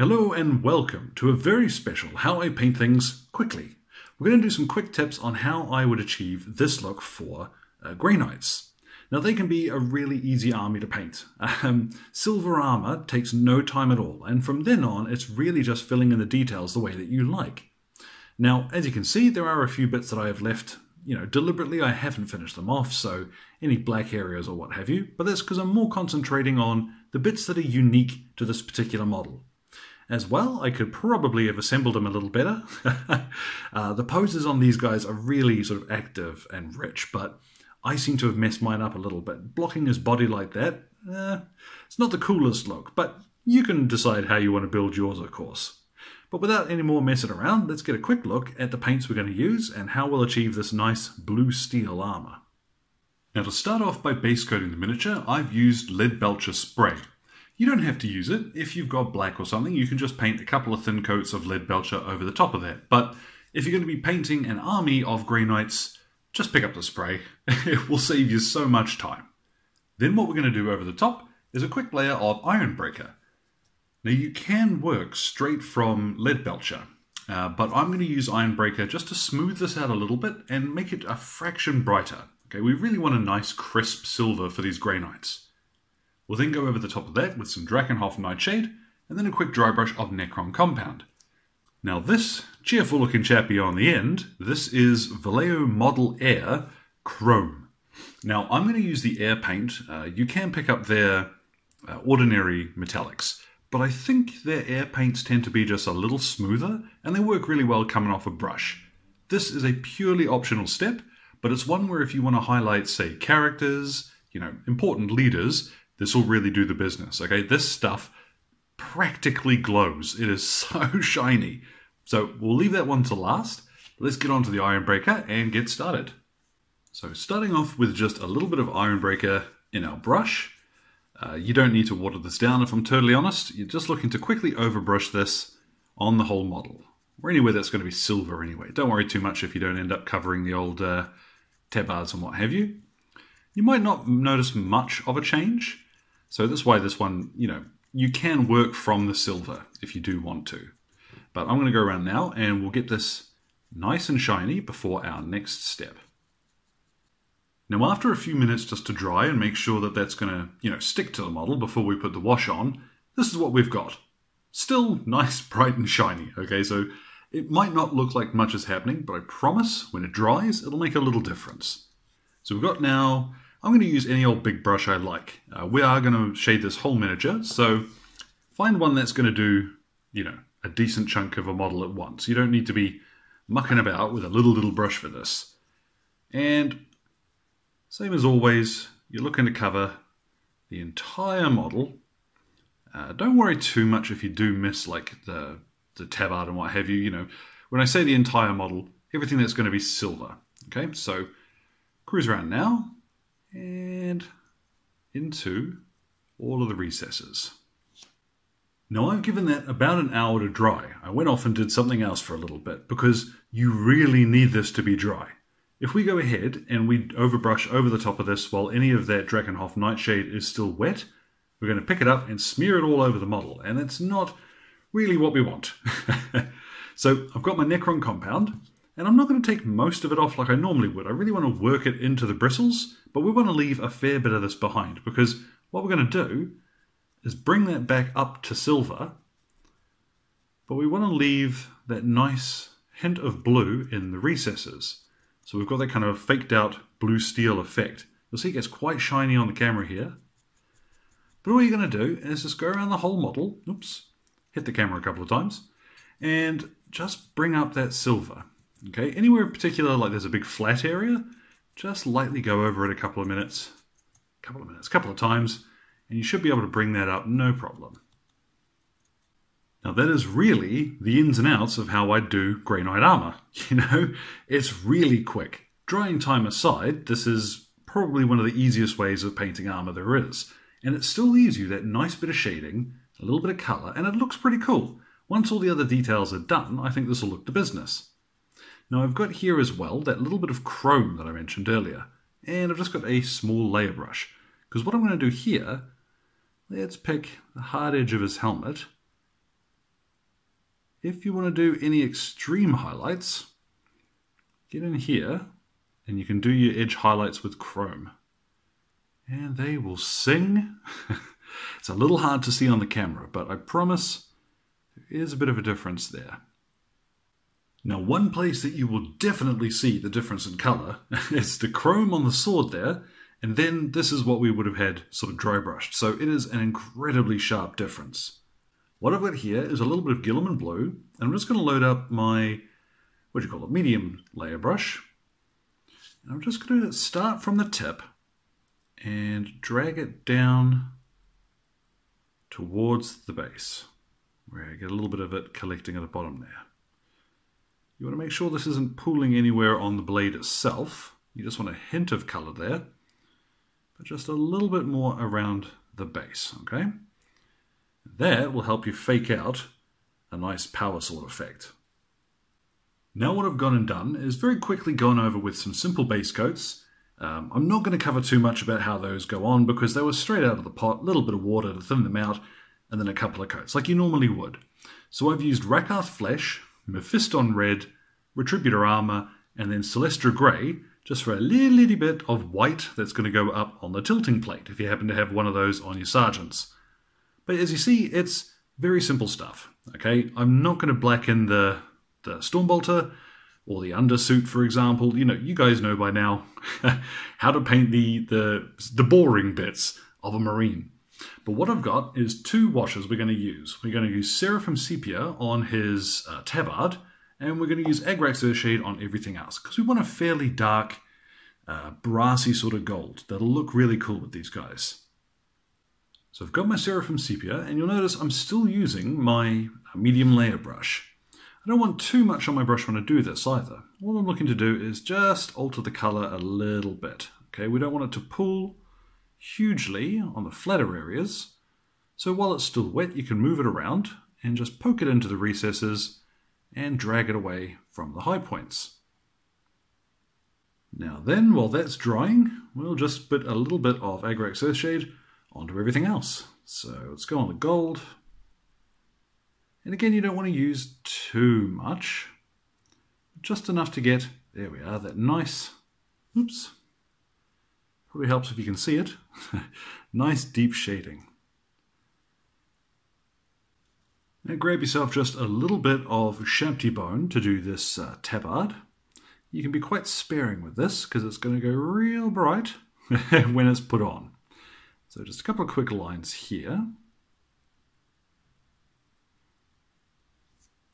Hello and welcome to a very special How I Paint Things Quickly. We're going to do some quick tips on how I would achieve this look for Grey Knights. Now they can be a really easy army to paint. Silver armour takes no time at all, and from then on it's really just filling in the details the way that you like. Now as you can see, there are a few bits that I have left, deliberately. I haven't finished them off, so any black areas or what have you, but that's because I'm more concentrating on the bits that are unique to this particular model. As well, I could probably have assembled them a little better. The poses on these guys are really sort of active and rich, but I seem to have messed mine up a little bit. Blocking his body like that, it's not the coolest look, but you can decide how you want to build yours, of course. But without any more messing around, let's get a quick look at the paints we're going to use and how we'll achieve this nice blue steel armour. Now to start off by base coating the miniature, I've used lead belcher spray. You don't have to use it. If you've got black or something, you can just paint a couple of thin coats of lead belcher over the top of that. But if you're going to be painting an army of Grey Knights, just pick up the spray. It will save you so much time. Then what we're going to do over the top is a quick layer of Ironbreaker. Now you can work straight from lead belcher, but I'm going to use Ironbreaker just to smooth this out a little bit and make it a fraction brighter. Okay, we really want a nice crisp silver for these Grey Knights. We'll then go over the top of that with some Drakenhof Nightshade, and then a quick dry brush of Necron Compound. Now this cheerful looking chappy on the end, this is Vallejo Model Air Chrome. Now I'm going to use the air paint. You can pick up their ordinary metallics, but I think their air paints tend to be just a little smoother, and they work really well coming off a brush. This is a purely optional step, but it's one where if you want to highlight, say, characters, important leaders, this will really do the business, okay? This stuff practically glows. It is so shiny. So we'll leave that one to last. Let's get on to the Ironbreaker and get started. So starting off with just a little bit of Ironbreaker in our brush. You don't need to water this down if I'm totally honest. You're just looking to quickly overbrush this on the whole model, or anywhere that's going to be silver anyway. Don't worry too much if you don't end up covering the old tabards and what have you. You might not notice much of a change. So that's why this one, you can work from the silver if you do want to. But I'm going to go around now and we'll get this nice and shiny before our next step. Now after a few minutes just to dry and make sure that that's going to, stick to the model before we put the wash on, this is what we've got. Still nice, bright and shiny, okay? So it might not look like much is happening, but I promise when it dries, it'll make a little difference. So we've got now, I'm going to use any old big brush I like. We are going to shade this whole miniature, so find one that's going to do, a decent chunk of a model at once. You don't need to be mucking about with a little brush for this. And same as always, you're looking to cover the entire model. Don't worry too much if you do miss like the tabard and what have you. When I say the entire model, everything that's going to be silver. Okay, so cruise around now and into all of the recesses. Now I've given that about an hour to dry. I went off and did something else for a little bit because you really need this to be dry. If we go ahead and we overbrush over the top of this while any of that Drakenhof Nightshade is still wet, we're going to pick it up and smear it all over the model, and that's not really what we want. So I've got my Necron Compound, and I'm not going to take most of it off like I normally would. I really want to work it into the bristles, but we want to leave a fair bit of this behind because what we're going to do is bring that back up to silver, but we want to leave that nice hint of blue in the recesses. So we've got that kind of faked out blue steel effect. You'll see it gets quite shiny on the camera here. But all you're going to do is just go around the whole model, oops, hit the camera a couple of times, and just bring up that silver. Okay, anywhere in particular, like there's a big flat area, just lightly go over it a couple of times, and you should be able to bring that up no problem. Now that is really the ins and outs of how I do Grey Knight armour. It's really quick. Drying time aside, this is probably one of the easiest ways of painting armour there is. And it still leaves you that nice bit of shading, a little bit of colour, and it looks pretty cool. Once all the other details are done, I think this will look to business. Now I've got here as well that little bit of chrome that I mentioned earlier, and I've just got a small layer brush, because what I'm going to do here, let's pick the hard edge of his helmet, if you want to do any extreme highlights, get in here and you can do your edge highlights with chrome. And they will sing. It's a little hard to see on the camera, but I promise there is a bit of a difference there. Now, one place that you will definitely see the difference in colour is the chrome on the sword there, and then this is what we would have had sort of dry brushed. So it is an incredibly sharp difference. What I've got here is a little bit of Guilliman blue, and I'm just going to load up my, medium layer brush. And I'm just going to start from the tip and drag it down towards the base, where I get a little bit of it collecting at the bottom there. You want to make sure this isn't pooling anywhere on the blade itself. You just want a hint of colour there, but just a little bit more around the base, okay? That will help you fake out a nice power sword effect. Now what I've gone and done is very quickly gone over with some simple base coats. I'm not going to cover too much about how those go on because they were straight out of the pot, a little bit of water to thin them out, and then a couple of coats, like you normally would. So I've used Rakarth Flesh, Mephiston Red, Retributor Armour, and then Celestra Grey, just for a little bit of white that's going to go up on the tilting plate, if you happen to have one of those on your sergeants. But as you see, it's very simple stuff, okay? I'm not going to blacken the Stormbolter, or the undersuit, for example. You know, you guys know by now how to paint the boring bits of a Marine. But what I've got is two washes we're going to use. We're going to use Seraphim Sepia on his tabard, and we're going to use Agrax Earthshade on everything else, because we want a fairly dark, brassy sort of gold that'll look really cool with these guys. So I've got my Seraphim Sepia, and you'll notice I'm still using my medium layer brush. I don't want too much on my brush when I do this either. All I'm looking to do is just alter the colour a little bit. Okay, we don't want it to pool hugely on the flatter areas. So while it's still wet, you can move it around and just poke it into the recesses and drag it away from the high points. Now then, while that's drying, we'll just put a little bit of Agrax Earthshade onto everything else. So let's go on the gold. And again, you don't want to use too much, just enough to get, there we are, that nice, oops, probably helps if you can see it, nice deep shading. Now grab yourself just a little bit of Champty Bone to do this tabard. You can be quite sparing with this because it's going to go real bright when it's put on. So just a couple of quick lines here.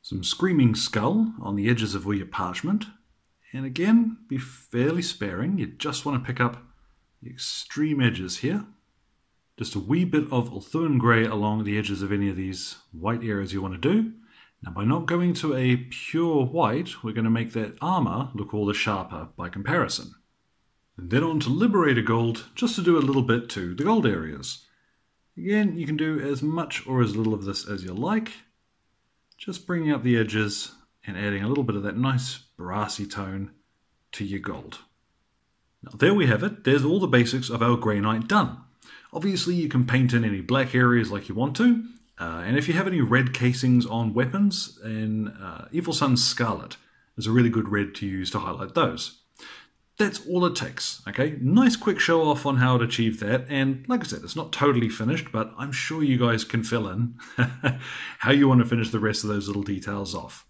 Some Screaming Skull on the edges of all your parchment. And again, be fairly sparing. You just want to pick up the extreme edges here. Just a wee bit of Ulthuan Grey along the edges of any of these white areas you want to do. Now by not going to a pure white, we're going to make that armour look all the sharper by comparison. And then on to Liberator Gold, just to do a little bit to the gold areas. Again, you can do as much or as little of this as you like. Just bringing up the edges and adding a little bit of that nice brassy tone to your gold. Now there we have it. There's all the basics of our Grey Knight done. Obviously you can paint in any black areas like you want to, and if you have any red casings on weapons, then Evil Sun's Scarlet is a really good red to use to highlight those. That's all it takes, okay? Nice quick show off on how to achieve that, and like I said, it's not totally finished, but I'm sure you guys can fill in how you want to finish the rest of those little details off.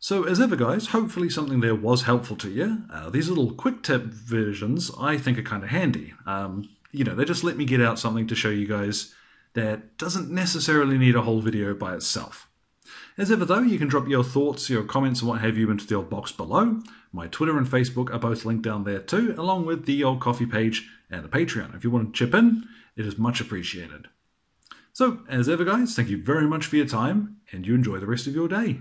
So as ever guys, hopefully something there was helpful to you. These little quick tip versions I think are kind of handy. You know, they just let me get out something to show you guys that doesn't necessarily need a whole video by itself. As ever though, you can drop your thoughts, your comments and what have you into the old box below. My Twitter and Facebook are both linked down there too, along with the old coffee page and the Patreon. If you want to chip in, it is much appreciated. So, as ever guys, thank you very much for your time, and you enjoy the rest of your day.